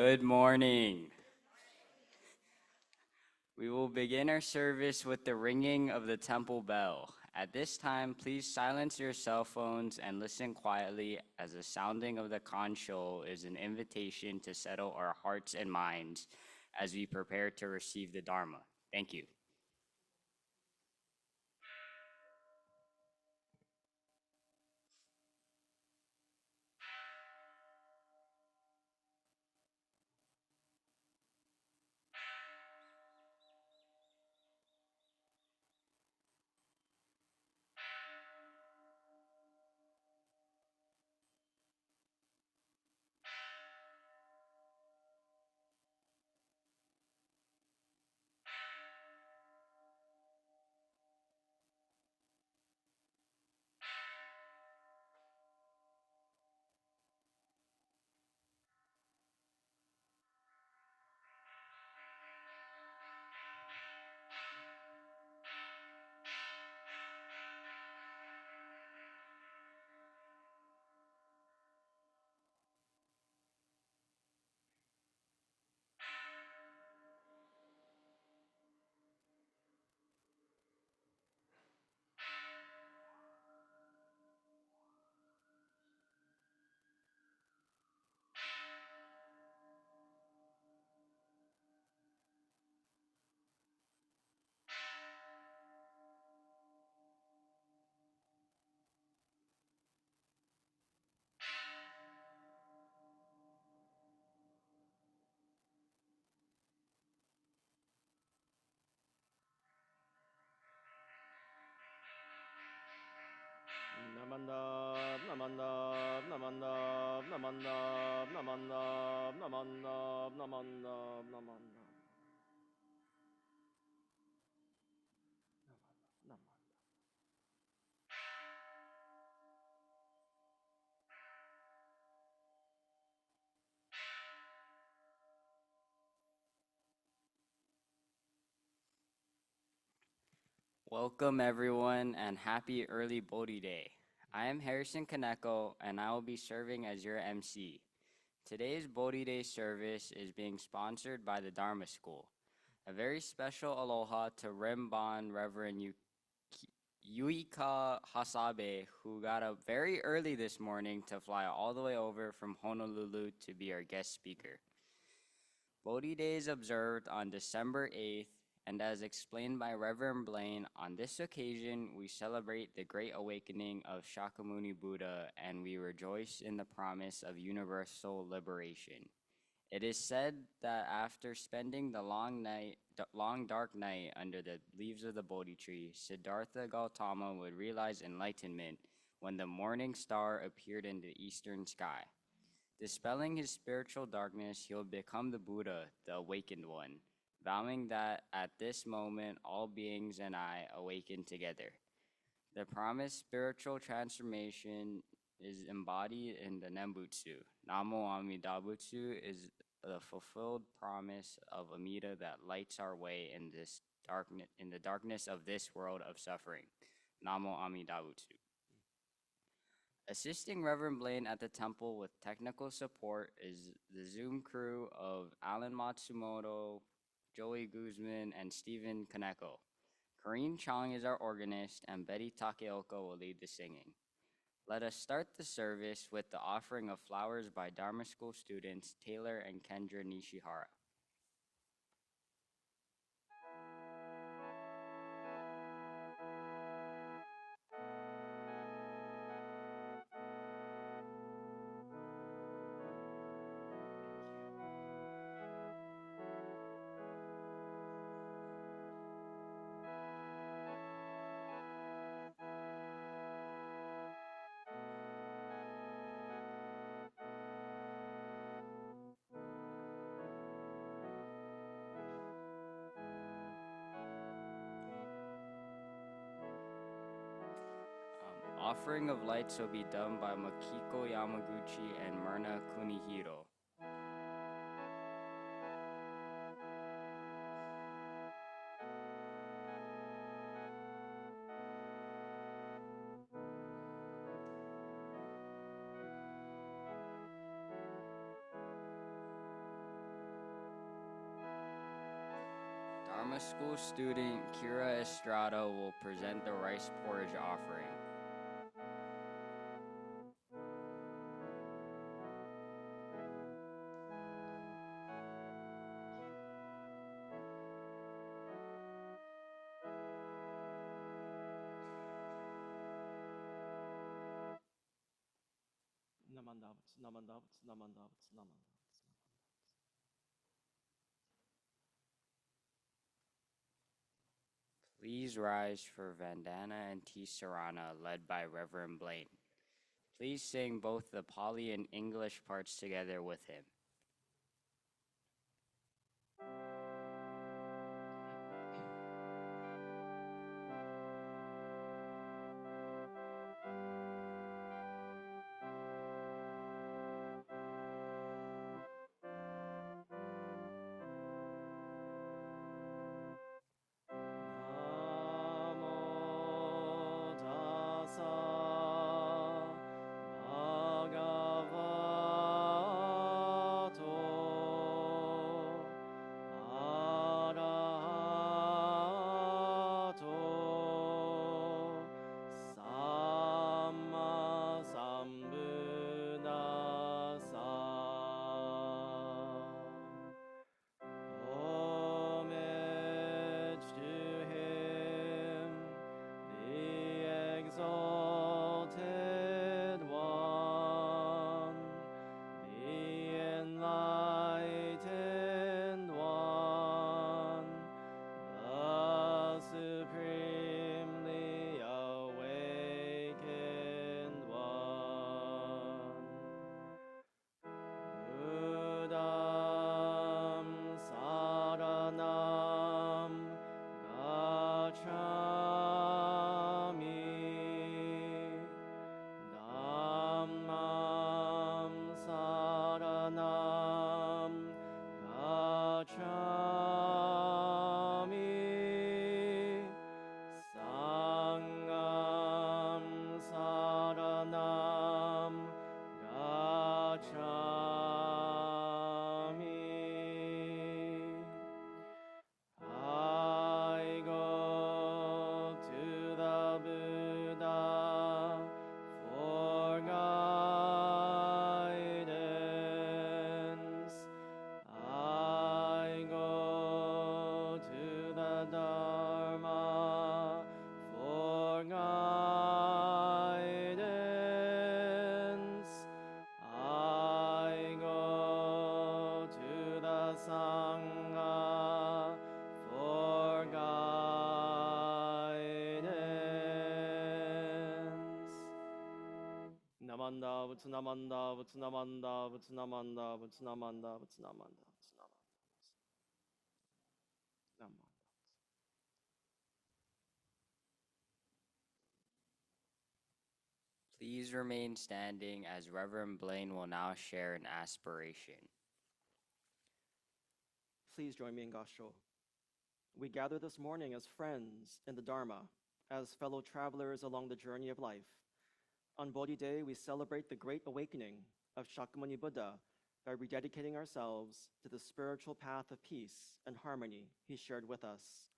Good morning. We will begin our service with the ringing of the temple bell. At this time, please silence your cell phones and listen quietly as the sounding of the conch shell is an invitation to settle our hearts and minds as we prepare to receive the Dharma. Thank you. Namandab, namandab, namandab, namandab, namandab, namandab, namandab, namandab. Welcome, everyone, and happy early Bodhi Day. I am Harrison Kaneko, and I will be serving as your MC. Today's Bodhi Day service is being sponsored by the Dharma School. A very special aloha to Rimban Reverend Yuika Hasebe, who got up very early this morning to fly all the way over from Honolulu to be our guest speaker. Bodhi Day is observed on December 8th, and as explained by Reverend Blaine, on this occasion we celebrate the Great Awakening of Shakyamuni Buddha and we rejoice in the promise of universal liberation. It is said that after spending the long dark night under the leaves of the Bodhi tree, Siddhartha Gautama would realize enlightenment when the morning star appeared in the eastern sky. Dispelling his spiritual darkness, he will become the Buddha, the awakened one, vowing that at this moment all beings and I awaken together. The promised spiritual transformation is embodied in the Nembutsu. Namo Amida Butsu is the fulfilled promise of Amida that lights our way in the darkness of this world of suffering. Namo Amida Butsu. Assisting Reverend Blaine at the temple with technical support is the Zoom crew of Alan Matsumoto, Joey Guzman, and Stephen Kaneko. Corinne Chong is our organist, and Betty Takeoka will lead the singing. Let us start the service with the offering of flowers by Dharma School students Taylor and Kendra Nishihara. Offering of lights will be done by Makiko Yamaguchi and Myrna Kunihiro. Dharma School student Kira Estrada will present the rice porridge offering. Namandavats, namandavats, namandavats, namandavats. Please rise for Vandana and Tisarana led by Reverend Blaine. Please sing both the Pali and English parts together with him. Namo tassa bhagavato arahato samma sambuddhassa. Homage to him, the exalted one, the enlightened one, the supremely awakened one. Buddham saranam gacchami, Dhammam saranam gacchami, Sangham saranam gacchami. I go to the Buddha for guidance. I go to the Dharma for guidance. I go to the Sangha for guidance. Namanda, Vutsunamanda, Vutsunamanda, Vutsunamanda, Vutsunamanda, Vutsunamanda, Vutsunamanda. Please remain standing as Reverend Blaine will now share an aspiration. Please join me in Gasho. We gather this morning as friends in the Dharma, as fellow travelers along the journey of life. On Bodhi Day, we celebrate the great awakening of Shakyamuni Buddha by rededicating ourselves to the spiritual path of peace and harmony he shared with us.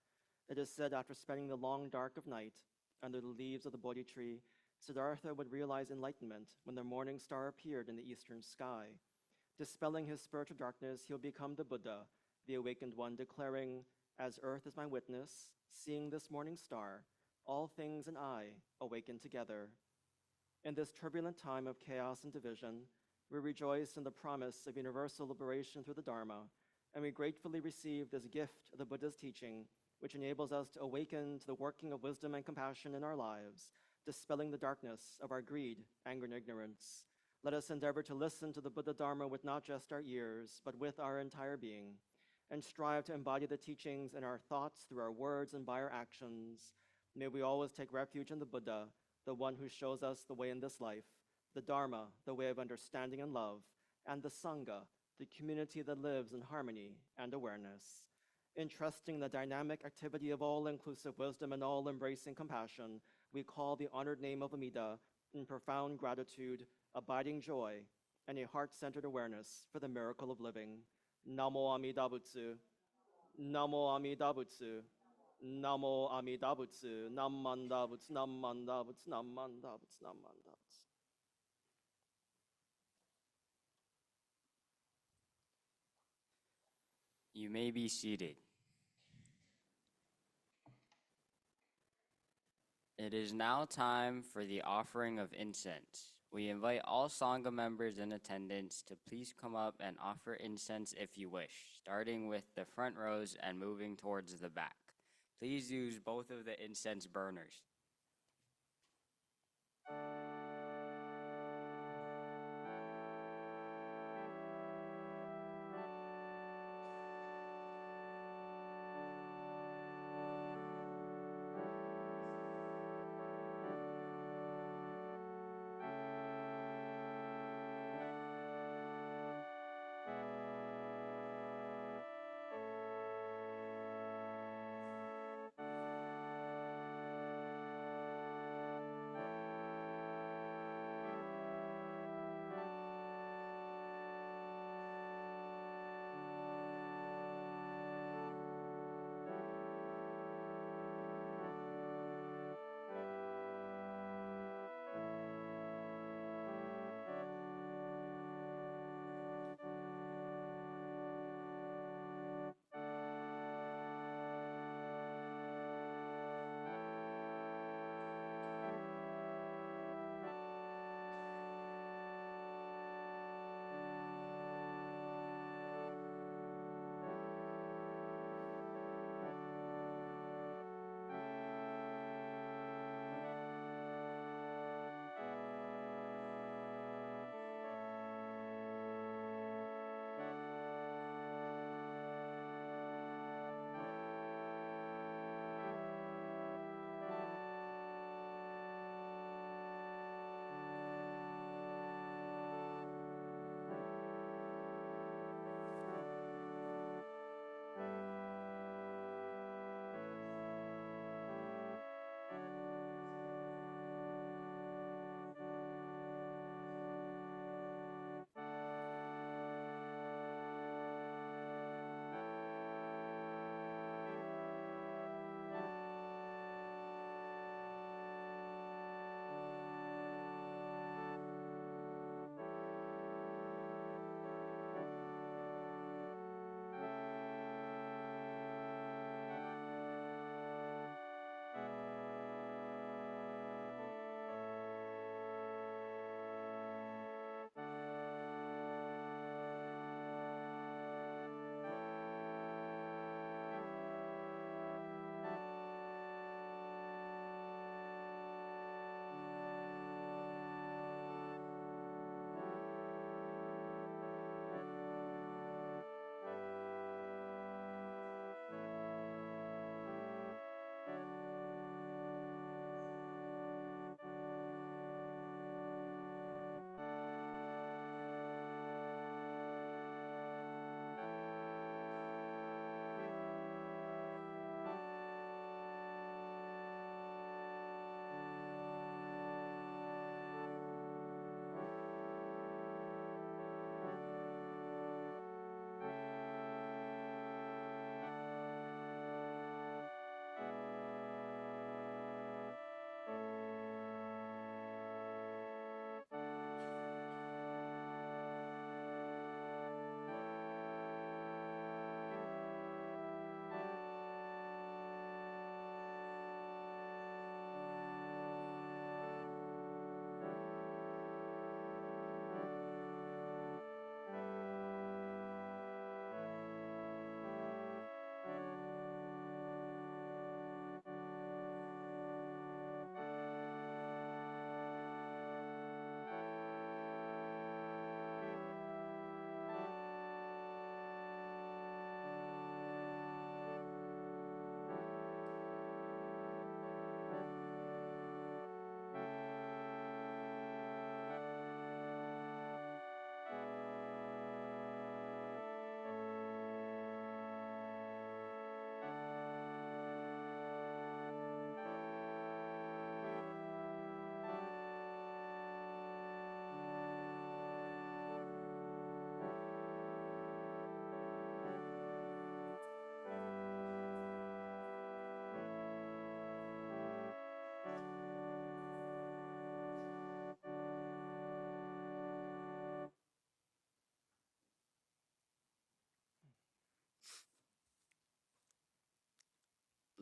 It is said after spending the long dark of night under the leaves of the Bodhi tree, Siddhartha would realize enlightenment when the morning star appeared in the eastern sky. Dispelling his spiritual darkness, he'll become the Buddha, the awakened one, declaring, "As earth is my witness, seeing this morning star, all things and I awaken together." In this turbulent time of chaos and division, we rejoice in the promise of universal liberation through the Dharma, and we gratefully receive this gift of the Buddha's teaching, which enables us to awaken to the working of wisdom and compassion in our lives, dispelling the darkness of our greed, anger, and ignorance. Let us endeavor to listen to the Buddha Dharma with not just our ears, but with our entire being, and strive to embody the teachings in our thoughts, through our words, and by our actions. May we always take refuge in the Buddha, the one who shows us the way in this life, the Dharma, the way of understanding and love, and the Sangha, the community that lives in harmony and awareness. Entrusting the dynamic activity of all-inclusive wisdom and all-embracing compassion, we call the honored name of Amida in profound gratitude, abiding joy, and a heart-centered awareness for the miracle of living. Namo Amida Butsu. Namo Amida Butsu. Namo Amida Butsu. Namanda Butsu. Namanda Butsu. Namanda Butsu. Namanda Butsu. You may be seated. It is now time for the offering of incense. We invite all Sangha members in attendance to please come up and offer incense if you wish, starting with the front rows and moving towards the back. Please use both of the incense burners.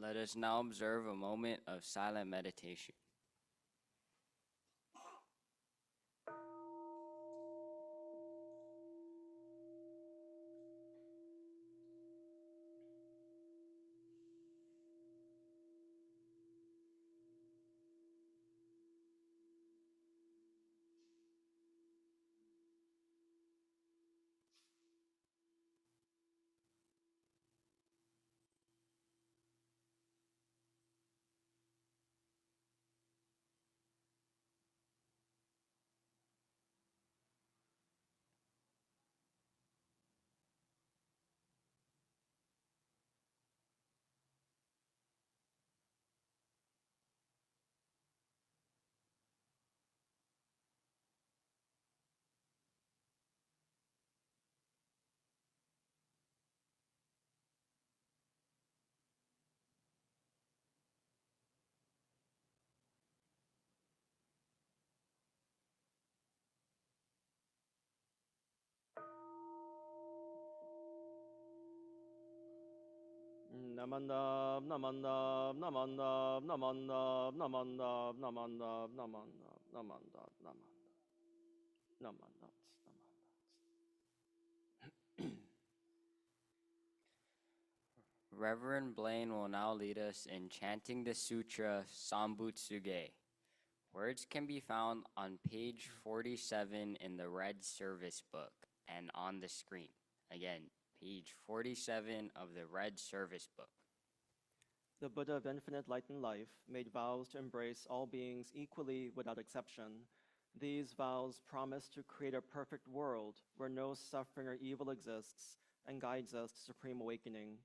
Let us now observe a moment of silent meditation. Namandab, namandab, namandab, namandab, namandab, namandab, namandab, namandab, namandab, namandab, namandab. Reverend Blaine will now lead us in chanting the sutra Sambutsuge. Words can be found on page 47 in the Red Service book and on the screen. Again, page 47 of the Red Service book. The Buddha of infinite light and life made vows to embrace all beings equally without exception. These vows promise to create a perfect world where no suffering or evil exists and guides us to supreme awakening.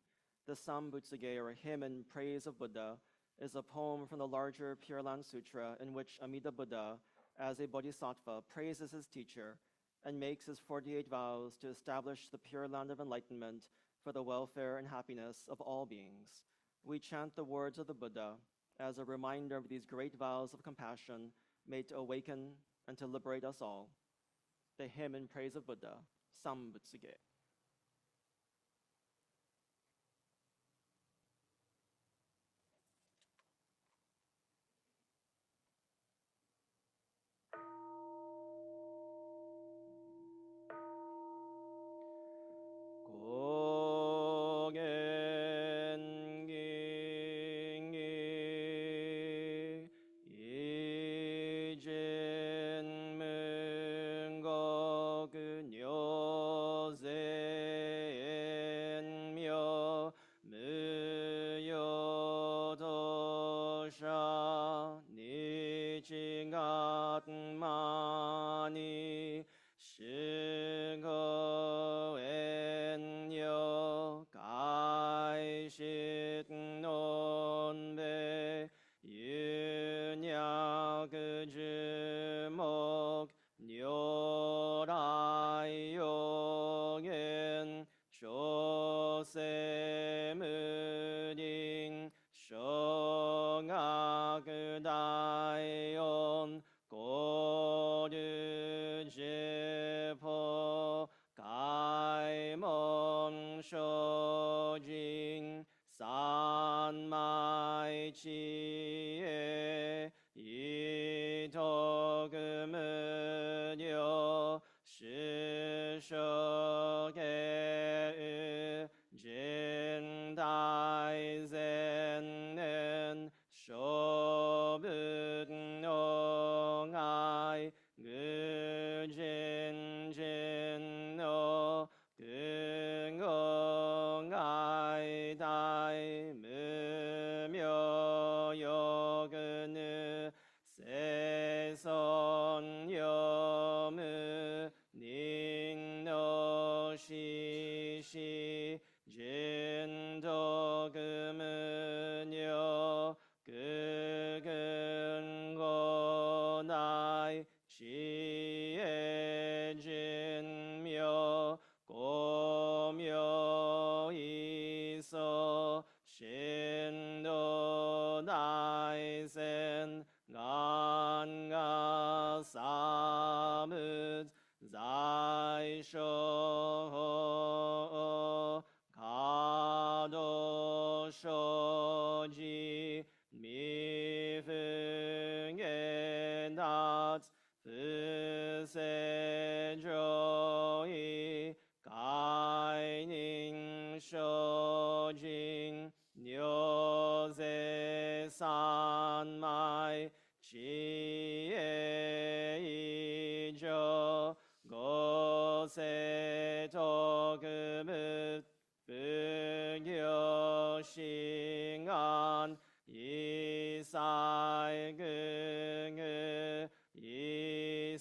The Sambutsuge, or hymn in praise of Buddha, is a poem from the larger Pure Land Sutra in which Amida Buddha, as a bodhisattva, praises his teacher and makes his 48 vows to establish the Pure Land of enlightenment for the welfare and happiness of all beings. We chant the words of the Buddha as a reminder of these great vows of compassion made to awaken and to liberate us all. The hymn in praise of Buddha, Sambutsuge.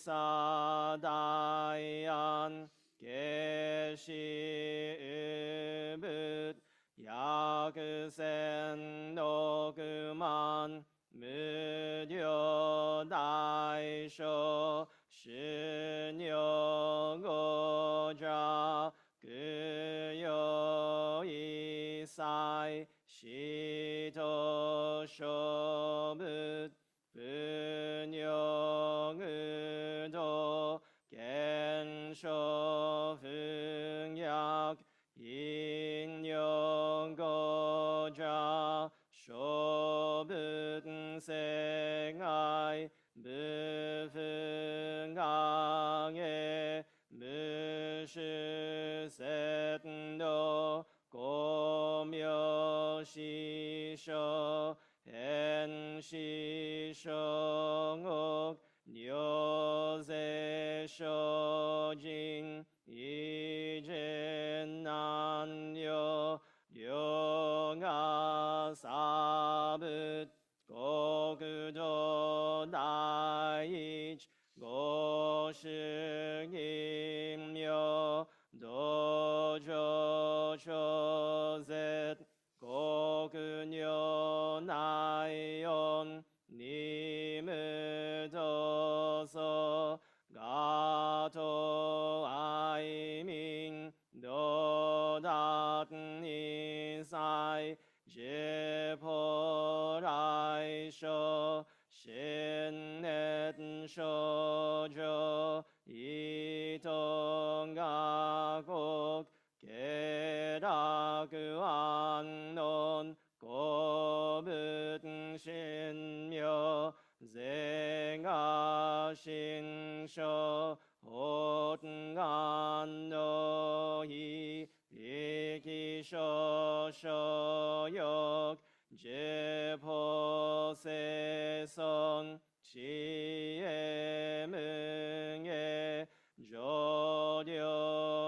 이사다이안 계시읍 야그센 노그만 무료다이쇼 신여고자 그요 이사이 시도쇼붓 분영의도 겐쇼흥약 인영고자 쇼분생아이 무흥강에 무시셋노 고묘시쇼 엔시쇼옥 뇨세쇼진 이젠난요 용아사붓 고그도 나이치 고식임요 도조조셋 고그녀 나이온 님으도서 가도 아이밍 노닷니사이 제포라이쇼 신넷쇼조 이동가곡 게라그왕논 고분신묘 쟁아신쇼 헛간노히 이기쇼쇼욕 제포세성 지혜명예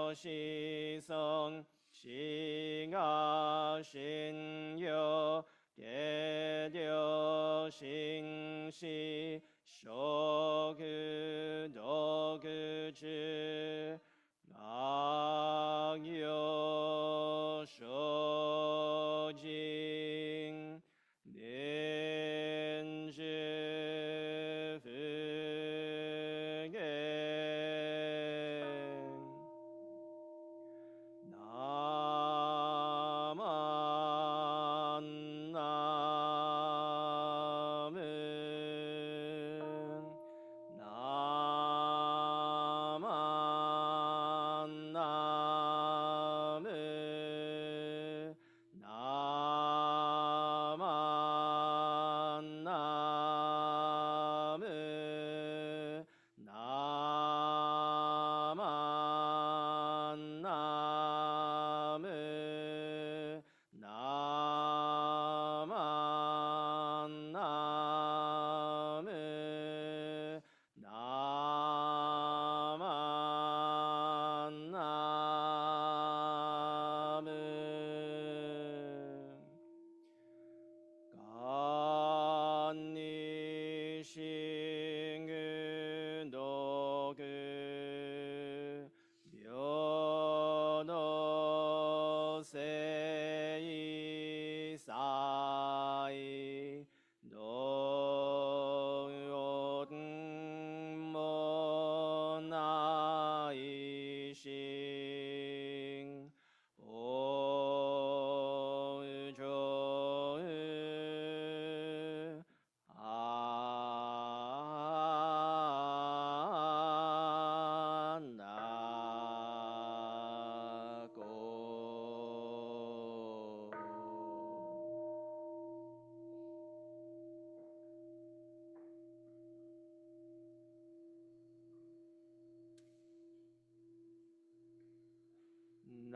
조려시성 싱아신요 계려싱시 쇼그도그지 악요쇼징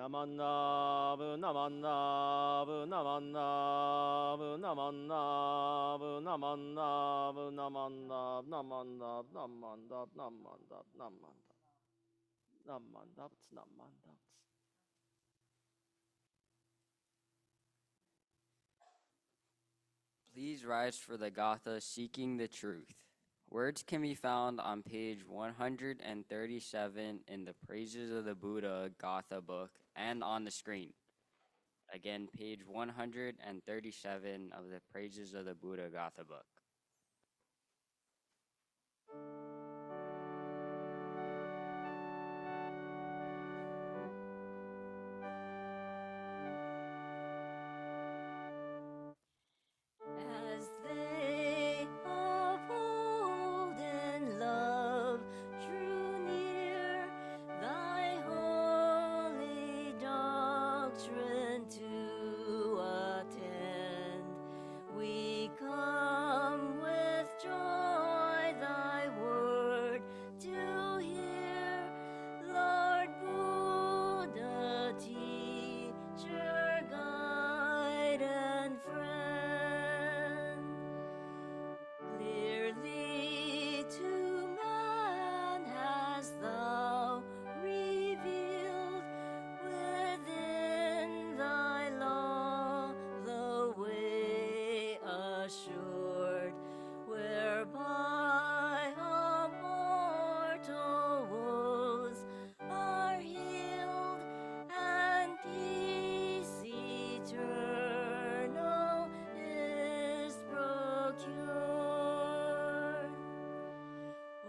나만나브 나만나브 나만나브 나만나브 나만나브 나만나브 나만나브 나만나브 나만나브 나만나브 나만나브 Please rise for the Gatha seeking the truth. Words can be found on page 137 in the Praises of the Buddha Gatha book and on the screen. Again, page 137 of the Praises of the Buddha Gatha book. As they of old in love drew near thy holy doctrine to attend, we come with joy thy word to hear, Lord Buddha, teacher, guide, and friend. Clearly to man hast thou revealed within thy law the way assured, whereby our mortal woes are healed and peace eternal is procured.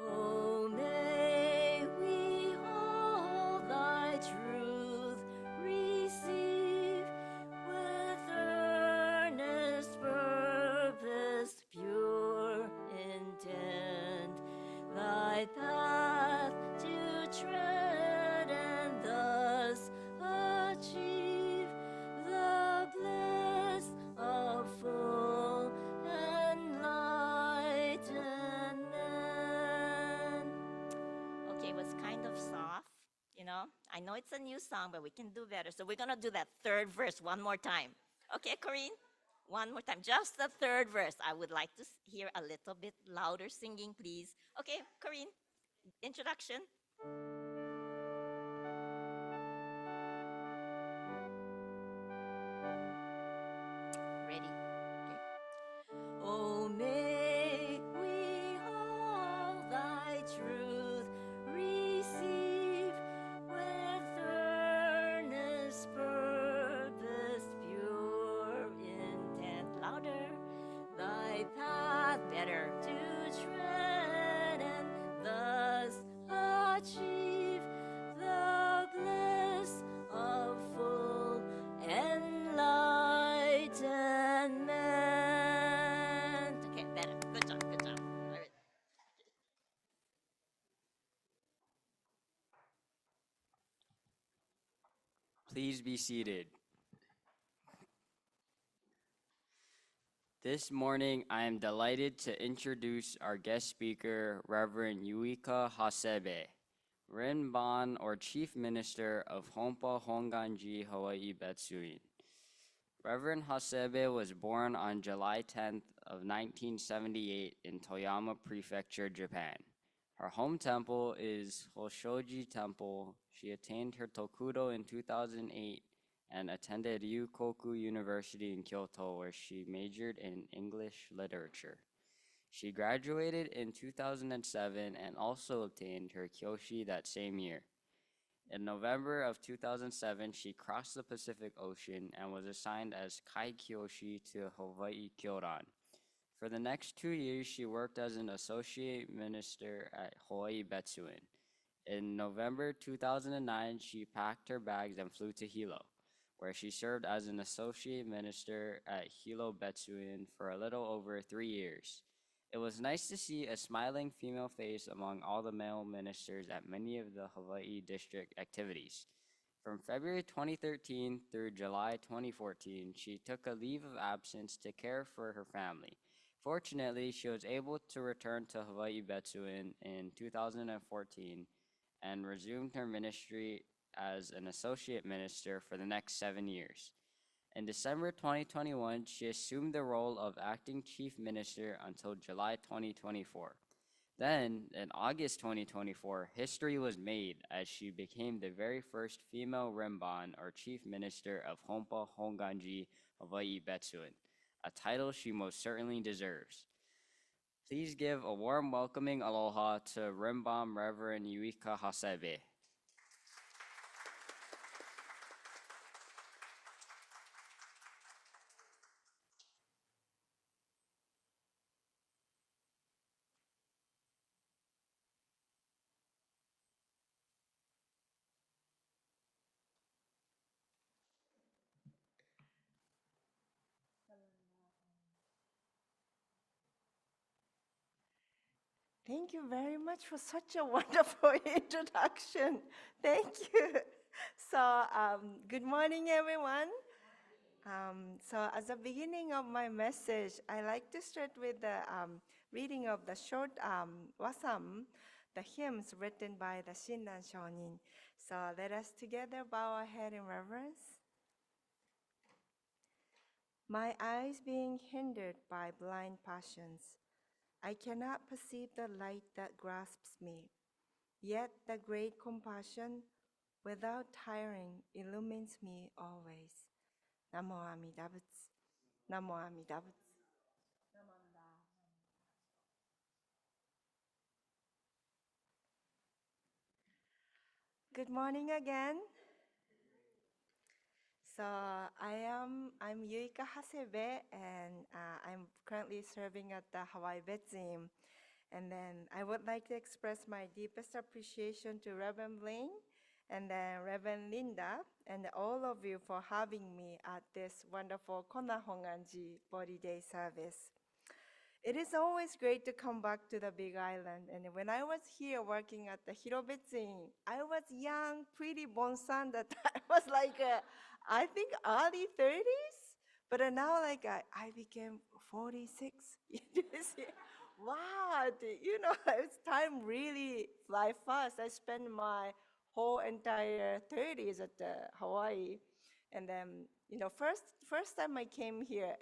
Oh, may we all thy truth receive with earnest purpose, pure intent, thy path to tread, and thus achieve the bliss of full enlightenment. Okay, it was kind of soft, you know. I know it's a new song, but we can do better. So we're gonna do that third verse one more time. Okay, Corinne? One more time, just the third verse. I would like to hear a little bit louder singing, please. Okay, Corinne, introduction. Ready? Okay. Oh, may we all thy truth receive with earnest purpose, pure intent, louder, thy path better to tread, and thus achieve the bliss of full enlightenment. Okay, better. Good job, good job. All right. Please be seated. This morning, I am delighted to introduce our guest speaker, Reverend Yuika Hasebe, Rinban or Chief Minister of Honpa Honganji Hawaii Betsuin. Reverend Hasebe was born on July 10th of 1978 in Toyama Prefecture, Japan. Her home temple is Hoshoji Temple. She attained her Tokudo in 2008 and attended Ryukoku University in Kyoto, where she majored in English literature. She graduated in 2007 and also obtained her Kyoshi that same year. In November of 2007, she crossed the Pacific Ocean and was assigned as Kai Kyoshi to Hawaii Kyoran. For the next 2 years, she worked as an associate minister at Hawaii Betsuin. In November 2009, she packed her bags and flew to Hilo, where she served as an associate minister at Hilo Betsuin for a little over 3 years. It was nice to see a smiling female face among all the male ministers at many of the Hawaii district activities. From February 2013 through July 2014, she took a leave of absence to care for her family. Fortunately, she was able to return to Hawaii Betsuin in 2014 and resumed her ministry as an associate minister for the next 7 years. In December 2021, she assumed the role of acting chief minister until July 2024. Then, in August 2024, history was made as she became the very first female Rinban or chief minister of Honpa Honganji Hawaii Betsuin, a title she most certainly deserves. Please give a warm welcoming aloha to Rimbom Reverend Yuika Hasebe. Thank you very much for such a wonderful introduction. Thank you. So, good morning, everyone. So, as a beginning of my message, I like to start with the reading of the short wasam, the hymns written by the Shinran Shonin. So, let us together bow our head in reverence. My eyes being hindered by blind passions, I cannot perceive the light that grasps me. Yet the great compassion, without tiring, illumines me always. Namo Amida Butsu. Namo Amida Butsu. Good morning again. So I'm Yuika Hasebe, and I'm currently serving at the Hawaii Betsim. And then I would like to express my deepest appreciation to Reverend Blaine and then Reverend Linda and all of you for having me at this wonderful Kona Honganji Bodhi Day service. It is always great to come back to the Big Island. And when I was here working at the Hirobetsuin, I was young, pretty bonsan that I was like, I think early 30s. But now like I became 46. You see? Wow, it's time really fly fast. I spent my whole entire 30s at Hawaii. And then, first time I came here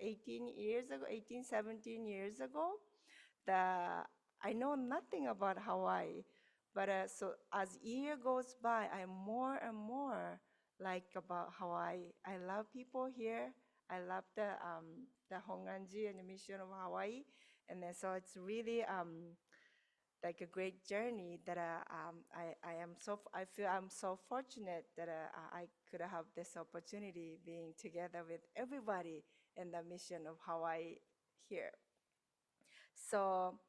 17 years ago, I know nothing about Hawaii. But so as year goes by, I'm more and more like about Hawaii. I love people here. I love the Honganji and the mission of Hawaii. And then so it's really like a great journey that I feel I'm so fortunate that I could have this opportunity being together with everybody in the mission of Hawaii here. So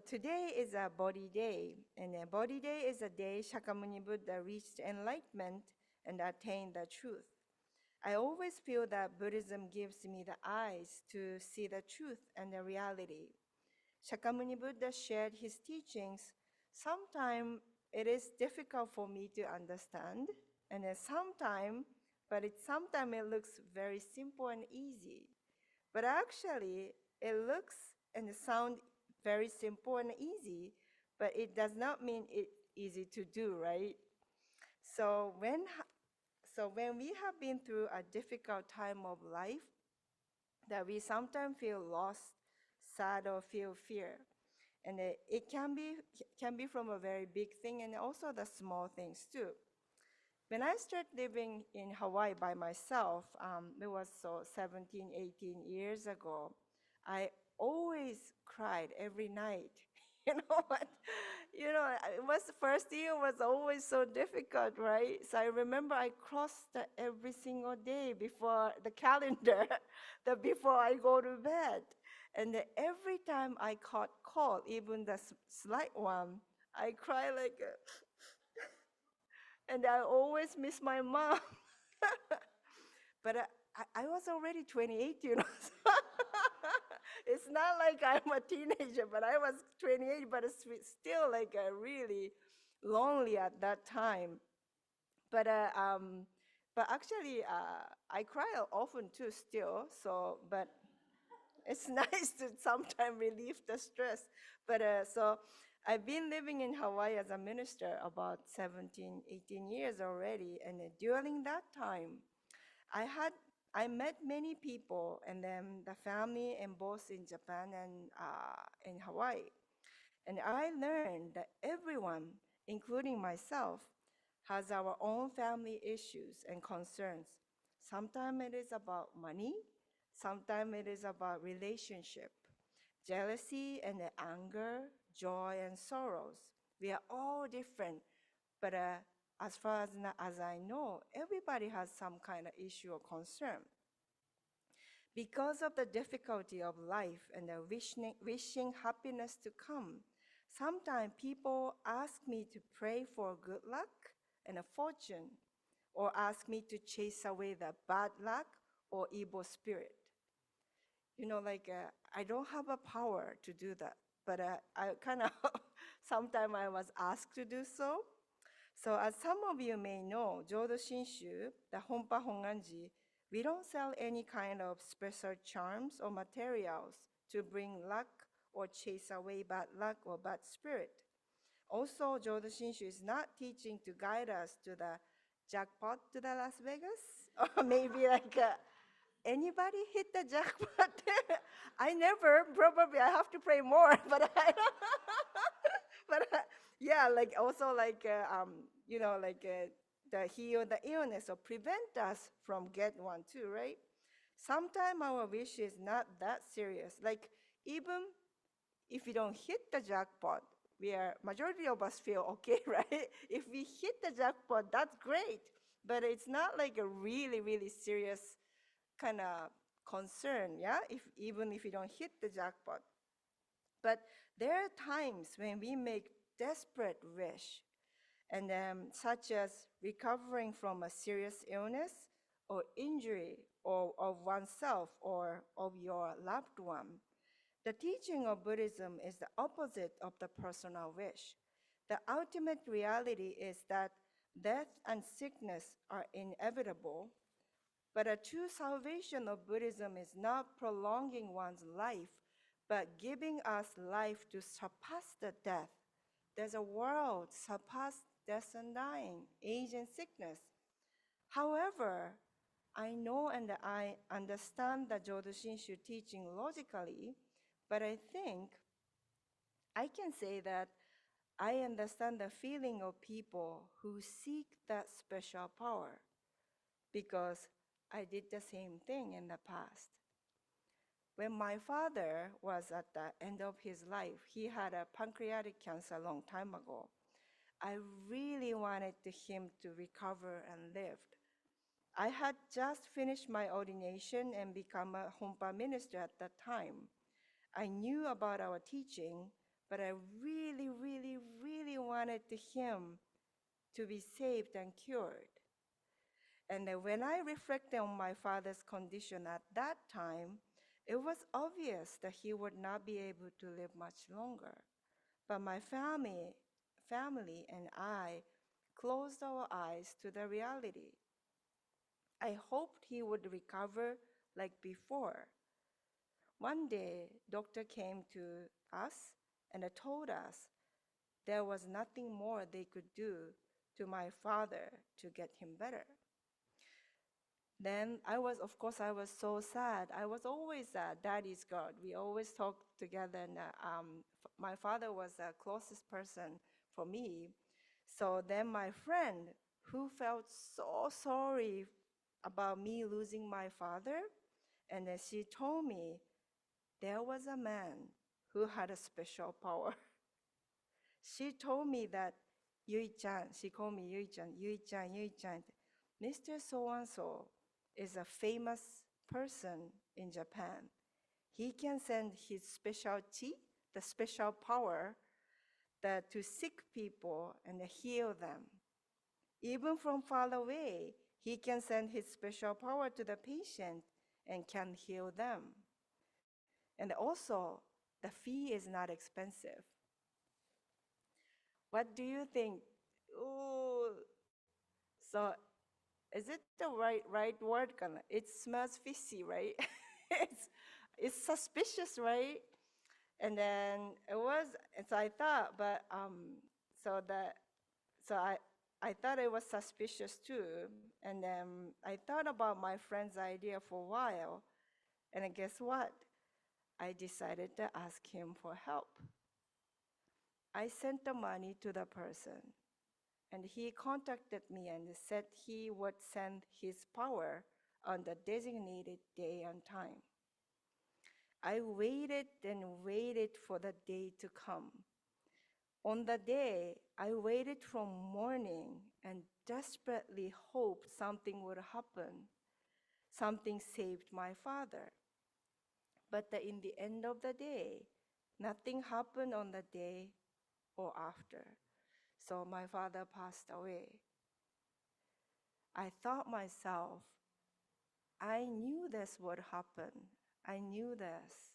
today is a Bodhi Day, and a Bodhi Day is a day Shakyamuni Buddha reached enlightenment and attained the truth. I always feel that Buddhism gives me the eyes to see the truth and the reality. Shakyamuni Buddha shared his teachings. Sometimes it is difficult for me to understand, and then sometimes it looks very simple and easy. But actually, it looks and sounds very simple and easy, but it does not mean it's easy to do, right? So when we have been through a difficult time of life, that we sometimes feel lost, sad, or feel fear. And it can be from a very big thing and also the small things too. When I started living in Hawaii by myself, it was 17, 18 years ago, I always cried every night. You know what? It was the first year was always so difficult, right? So I remember I crossed every single day before the calendar, before I go to bed. And every time I caught cold, even the slight one, I cry like, and I always miss my mom. But I was already 28, so it's not like I'm a teenager, but I was 28, but it's still like really lonely at that time. But actually, I cry often too still. So, but it's nice to sometimes relieve the stress. But so I've been living in Hawaii as a minister about 17, 18 years already. And during that time, I met many people and then the family and both in Japan and in Hawaii. And I learned that everyone, including myself, has our own family issues and concerns. Sometimes it is about money, sometimes it is about relationship. jealousy and the anger, joy and sorrows. We are all different, but as far as I know, everybody has some kind of issue or concern. Because of the difficulty of life and the wishing happiness to come, sometimes people ask me to pray for good luck and a fortune, or ask me to chase away the bad luck or evil spirit. I don't have a power to do that, but I kind of, sometimes I was asked to do so. So as some of you may know, Jodo Shinshu, the Honpa Honganji, we don't sell any kind of special charms or materials to bring luck or chase away bad luck or bad spirit. Also, Jodo Shinshu is not teaching to guide us to the jackpot to the Las Vegas, or maybe anybody hit the jackpot? I never, probably I have to pray more, but yeah, the heal the illness or prevent us from get one too, right? Sometimes our wish is not that serious. Like even if we don't hit the jackpot, majority of us feel okay, right? If we hit the jackpot, that's great, but it's not like a really, really serious kind of concern, yeah? Even if you don't hit the jackpot. But there are times when we make desperate wish, and such as recovering from a serious illness or injury or of oneself or of your loved one. The teaching of Buddhism is the opposite of the personal wish. The ultimate reality is that death and sickness are inevitable, but a true salvation of Buddhism is not prolonging one's life, but giving us life to surpass the death. There's a world surpass death and dying, age and sickness. However, I know and I understand the Jodo Shinshu teaching logically, but I think I can say that I understand the feeling of people who seek that special power, because I did the same thing in the past. When my father was at the end of his life, he had a pancreatic cancer a long time ago. I really wanted him to recover and live. I had just finished my ordination and become a Honpa minister at that time. I knew about our teaching, but I really, really, really wanted him to be saved and cured. And when I reflected on my father's condition at that time, it was obvious that he would not be able to live much longer. But my family and I closed our eyes to the reality. I hoped he would recover like before. One day, doctor came to us and told us there was nothing more they could do to my father to get him better. Then I was so sad. I was always sad. Daddy's God. We always talked together, and my father was the closest person for me. So then my friend, who felt so sorry about me losing my father, and then she told me there was a man who had a special power. She told me that Yui-chan, she called me Yui-chan, Yui-chan, Yui-chan. Mr. So-and-so is a famous person in Japan. He can send his specialty, the special power, to sick people and heal them. Even from far away, he can send his special power to the patient and can heal them. And also, the fee is not expensive. What do you think? Ooh, so is it the right word? It smells fishy, right? it's suspicious, right? And then so I thought, but I thought it was suspicious too. And then I thought about my friend's idea for a while, and then guess what? I decided to ask him for help. I sent the money to the person, and he contacted me and said he would send his power on the designated day and time. I waited and waited for the day to come. On the day, I waited from morning and desperately hoped something would happen. Something saved my father. But in the end of the day, nothing happened on the day or after. So my father passed away. I thought myself, I knew this would happen. I knew this.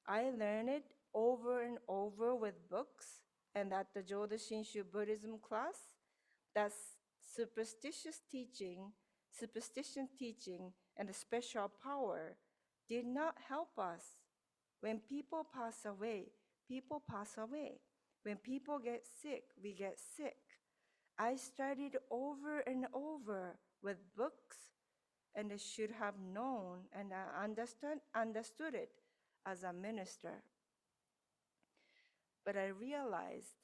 I learned it over and over with books and at the Jodo Shinshu Buddhism class. That superstition teaching, and the special power did not help us. When people pass away, people pass away. When people get sick, we get sick. I studied over and over with books, and I should have known and I understood it as a minister. But I realized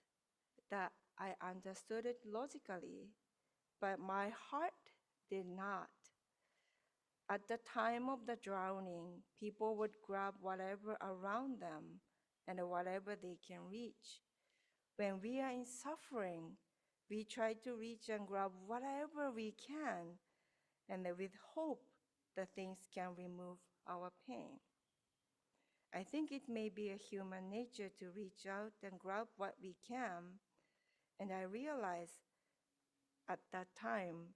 that I understood it logically, but my heart did not. At the time of the drowning, people would grab whatever around them and whatever they can reach. When we are in suffering, we try to reach and grab whatever we can, and with hope that things can remove our pain. I think it may be a human nature to reach out and grab what we can, and I realized at that time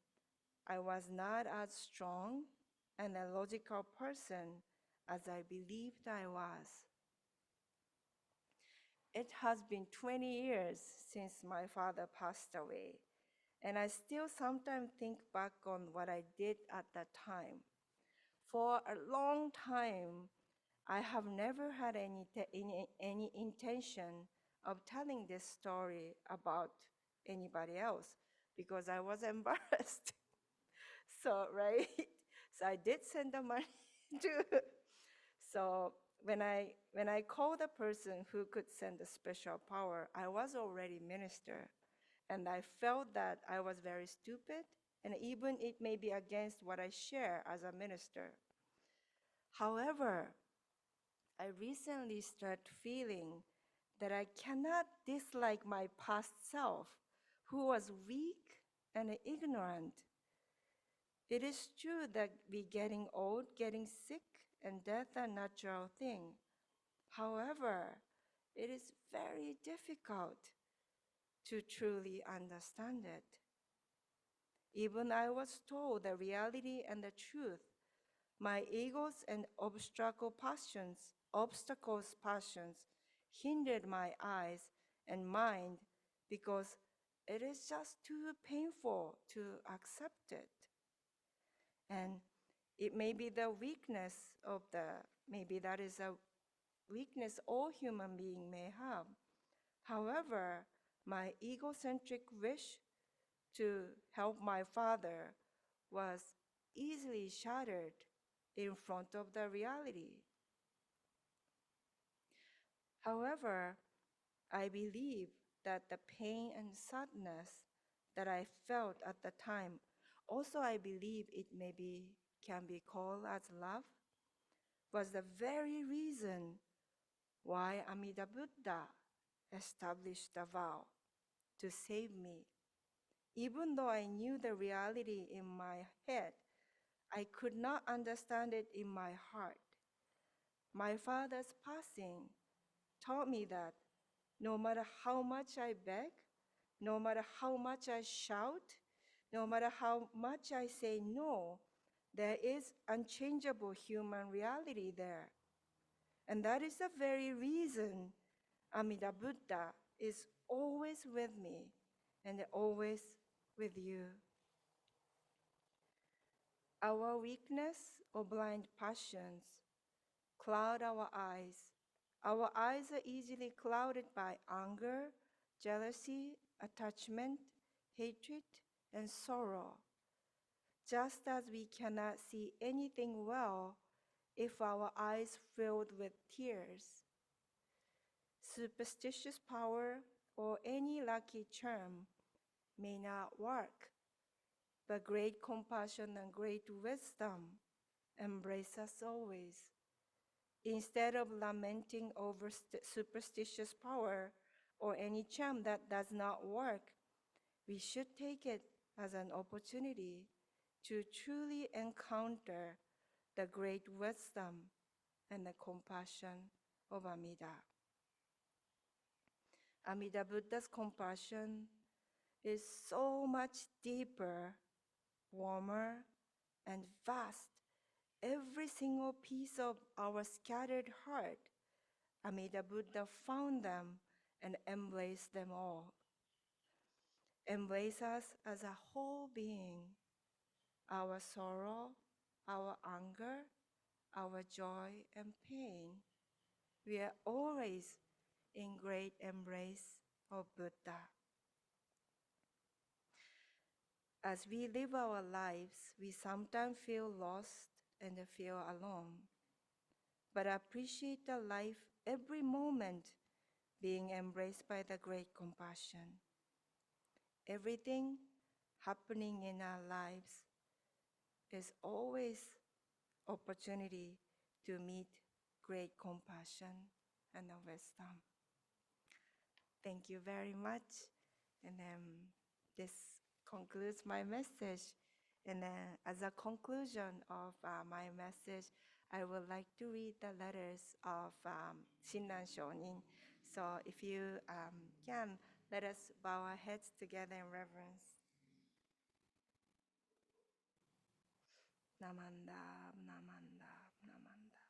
I was not as strong and a logical person as I believed I was. It has been 20 years since my father passed away, and I still sometimes think back on what I did at that time. For a long time, I have never had any intention of telling this story about anybody else because I was embarrassed. So, right? So I did send the money to. So when I called the person who could send the special power, I was already minister, and I felt that I was very stupid, and even it may be against what I share as a minister. However, I recently started feeling that I cannot dislike my past self, who was weak and ignorant. It is true that we getting old, getting sick, and death are natural thing. However, it is very difficult to truly understand it. Even I was told the reality and the truth. My egos and obstacles passions hindered my eyes and mind because it is just too painful to accept it. And it may be the weakness maybe that is a weakness all human beings may have. However, my egocentric wish to help my father was easily shattered in front of the reality. However, I believe that the pain and sadness that I felt at the time, also I believe it can be called as love, was the very reason why Amida Buddha established the vow to save me. Even though I knew the reality in my head, I could not understand it in my heart. My father's passing taught me that no matter how much I beg, no matter how much I shout, no matter how much I say no, there is unchangeable human reality there. And that is the very reason Amida Buddha is always with me and always with you. Our weakness or blind passions cloud our eyes. Our eyes are easily clouded by anger, jealousy, attachment, hatred, and sorrow. Just as we cannot see anything well if our eyes filled with tears. Superstitious power or any lucky charm may not work, but great compassion and great wisdom embrace us always. Instead of lamenting over superstitious power or any charm that does not work, we should take it as an opportunity to truly encounter the great wisdom and the compassion of Amida. Amida Buddha's compassion is so much deeper, warmer, and vast. Every single piece of our scattered heart, Amida Buddha found them and embraced them all. Embrace us as a whole being, our sorrow, our anger, our joy and pain. We are always in great embrace of Buddha. As we live our lives, we sometimes feel lost and feel alone. But appreciate the life every moment being embraced by the great compassion. Everything happening in our lives is always opportunity to meet great compassion and wisdom. Thank you very much. And this concludes my message. And as a conclusion of my message, I would like to read the letters of Shinran Shonin. So if you can, let us bow our heads together in reverence. Namanda, namanda, namanda.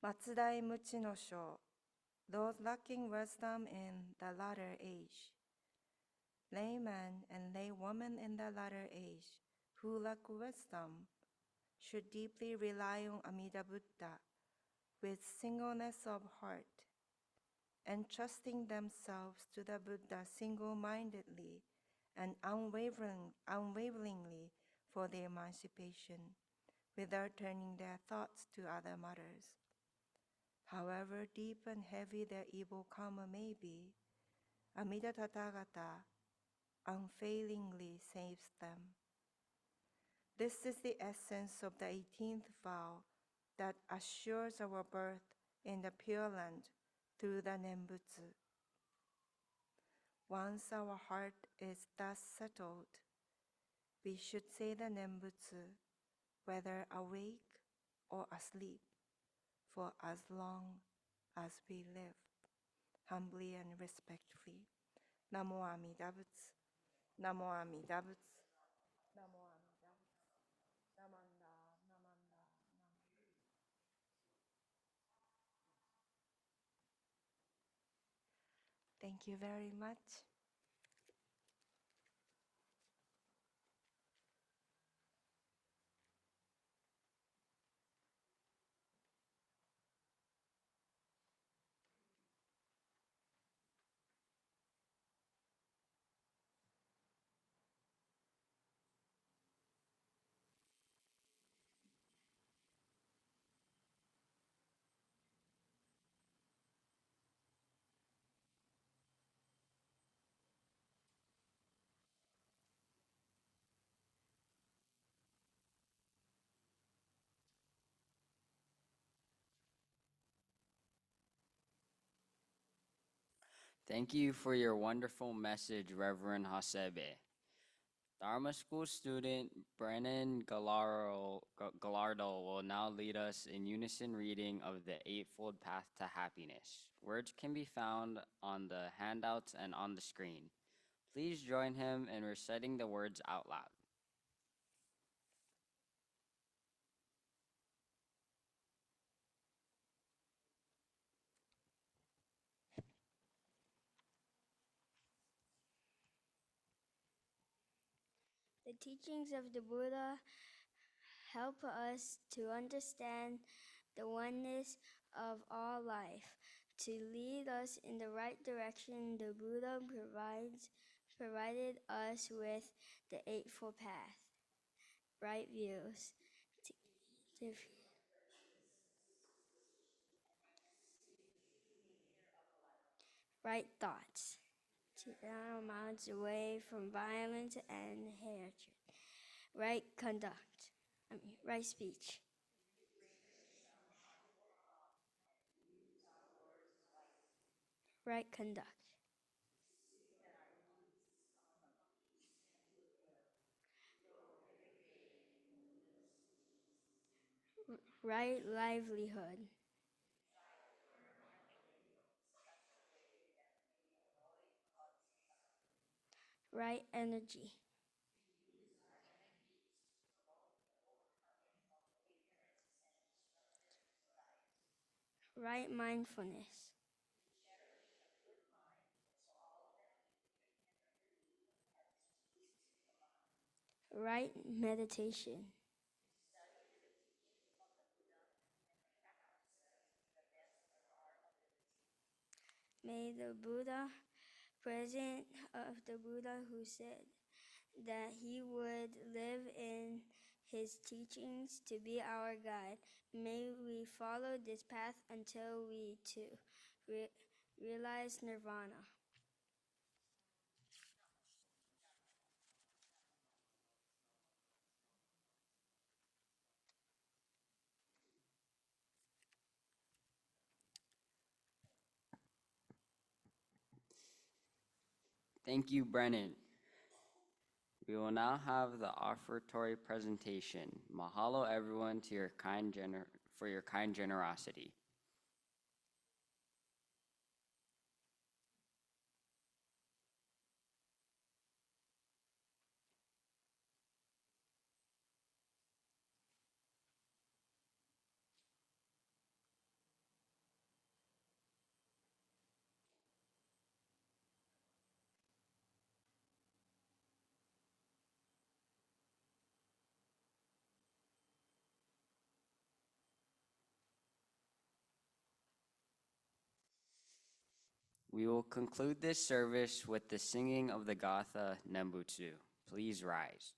Matsudai Muchi no Sho, those lacking wisdom in the latter age. Laymen and laywomen in the latter age who lack wisdom should deeply rely on Amida Buddha with singleness of heart, entrusting themselves to the Buddha single-mindedly and unwaveringly for their emancipation, without turning their thoughts to other matters. However deep and heavy their evil karma may be, Amida Tathagata unfailingly saves them. This is the essence of the 18th vow that assures our birth in the Pure Land through the Nembutsu. Once our heart is thus settled, we should say the Nembutsu, whether awake or asleep, for as long as we live, humbly and respectfully. Namo Amida Butsu. Namo Amida Butsu. Namo Amida Butsu. Namanda, namanda, namanda. Thank you very much. Thank you for your wonderful message, Reverend Hasebe. Dharma School student Brennan Gallardo will now lead us in unison reading of the Eightfold Path to Happiness. Words can be found on the handouts and on the screen. Please join him in reciting the words out loud. The teachings of the Buddha help us to understand the oneness of all life. To lead us in the right direction, the Buddha provided us with the Eightfold Path, right views, right thoughts, to get our minds away from violence and hatred, right conduct, right speech, right conduct, right livelihood, right energy, right mindfulness, right meditation. May the Buddha, present of the Buddha who said that he would live in his teachings to be our guide, may we follow this path until we too realize nirvana. Thank you, Brennan. We will now have the offertory presentation. Mahalo everyone to your for your kind generosity. We will conclude this service with the singing of the Gatha Nembutsu. Please rise.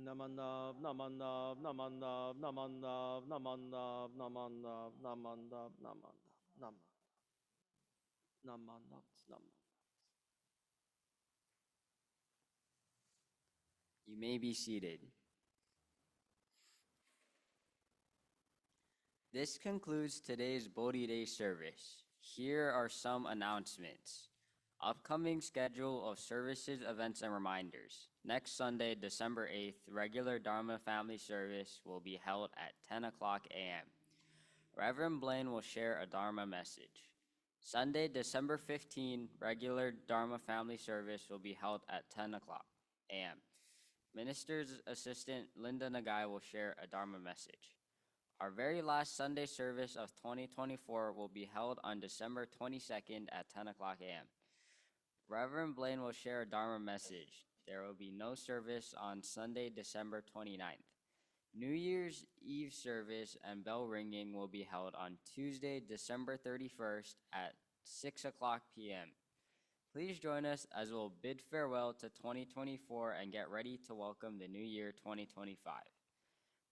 Namandav, namandav, namandav, namandav, namandav, namandav, namandav, namandav, namandav, namandav. You may be seated. This concludes today's Bodhi Day service. Here are some announcements. Upcoming schedule of services, events, and reminders. Next Sunday, December 8th, regular Dharma family service will be held at 10 o'clock a.m. Reverend Blaine will share a Dharma message. Sunday, December 15th, regular Dharma family service will be held at 10 o'clock a.m. Minister's Assistant Linda Nagai will share a Dharma message. Our very last Sunday service of 2024 will be held on December 22nd at 10 o'clock a.m. Reverend Blaine will share a Dharma message. There will be no service on Sunday, December 29th. New Year's Eve service and bell ringing will be held on Tuesday, December 31st at 6 o'clock p.m. Please join us as we'll bid farewell to 2024 and get ready to welcome the new year 2025.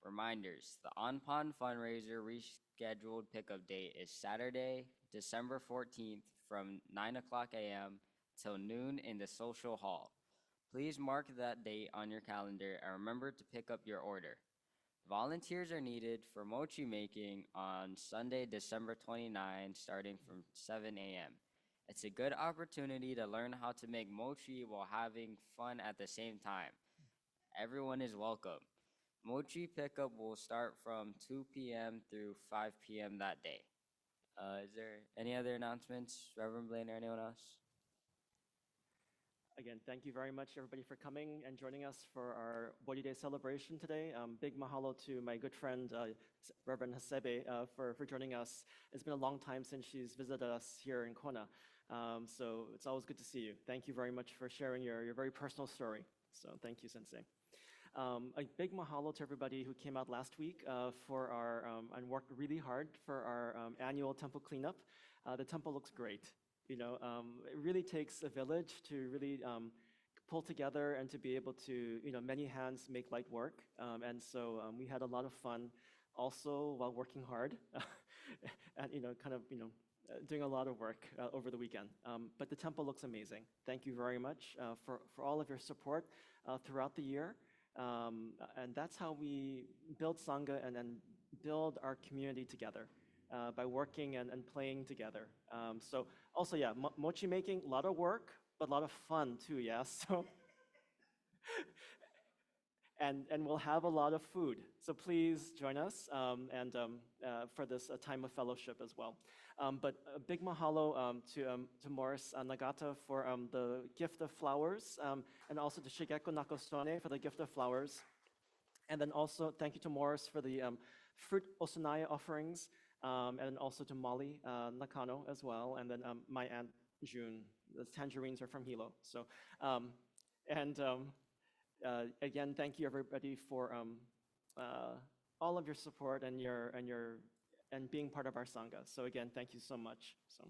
Reminders, the On Pond fundraiser rescheduled pickup date is Saturday, December 14th from 9 o'clock a.m. till noon in the social hall. Please mark that date on your calendar and remember to pick up your order. Volunteers are needed for mochi making on Sunday, December 29, starting from 7 a.m. It's a good opportunity to learn how to make mochi while having fun at the same time. Everyone is welcome. Mochi pickup will start from 2 p.m. through 5 p.m. that day. Is there any other announcements, Reverend Blaine or anyone else? Again, thank you very much, everybody, for coming and joining us for our Bodhi Day celebration today. Big mahalo to my good friend, Reverend Hasebe, for joining us. It's been a long time since she's visited us here in Kona, so it's always good to see you. Thank you very much for sharing your very personal story. So thank you, Sensei. A big mahalo to everybody who came out last week for our and worked really hard for our annual temple cleanup. The temple looks great. You know, it really takes a village to really pull together and to be able to, you know, many hands make light work. And so we had a lot of fun also while working hard and, you know, kind of, you know, doing a lot of work over the weekend. But the temple looks amazing. Thank you very much for all of your support throughout the year. And that's how we build Sangha and then build our community together. By working and playing together. So also, yeah, mochi making, a lot of work, but a lot of fun too, yeah? So, and we'll have a lot of food. So please join us and for this time of fellowship as well. But a big mahalo to Morris Nagata for the gift of flowers, and also to Shigeko Nakosone for the gift of flowers. And then also thank you to Morris for the fruit osanaya offerings. And also to Molly Nakano as well, and then my aunt June. The tangerines are from Hilo. So, again, thank you everybody for all of your support and and being part of our sangha. So again, thank you so much. So.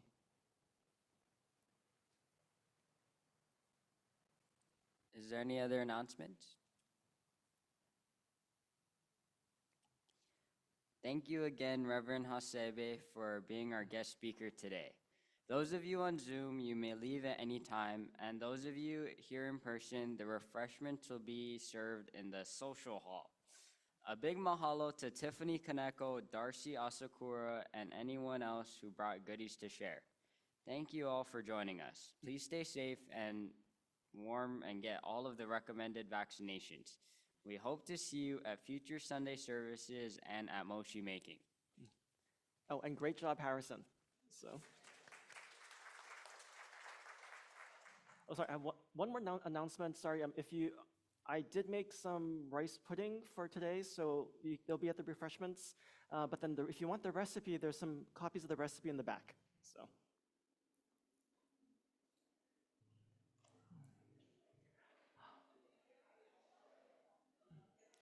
Is there any other announcements? Thank you again, Reverend Hasebe, for being our guest speaker today. Those of you on Zoom, you may leave at any time, and those of you here in person, the refreshments will be served in the social hall. A big mahalo to Tiffany Kaneko, Darcy Asakura, and anyone else who brought goodies to share. Thank you all for joining us. Please stay safe and warm and get all of the recommended vaccinations. We hope to see you at future Sunday services and at mochi making. Oh, and great job, Harrison. So. Oh, sorry, I have one more announcement. Sorry, I did make some rice pudding for today, so they'll be at the refreshments. But then if you want the recipe, there's some copies of the recipe in the back. So.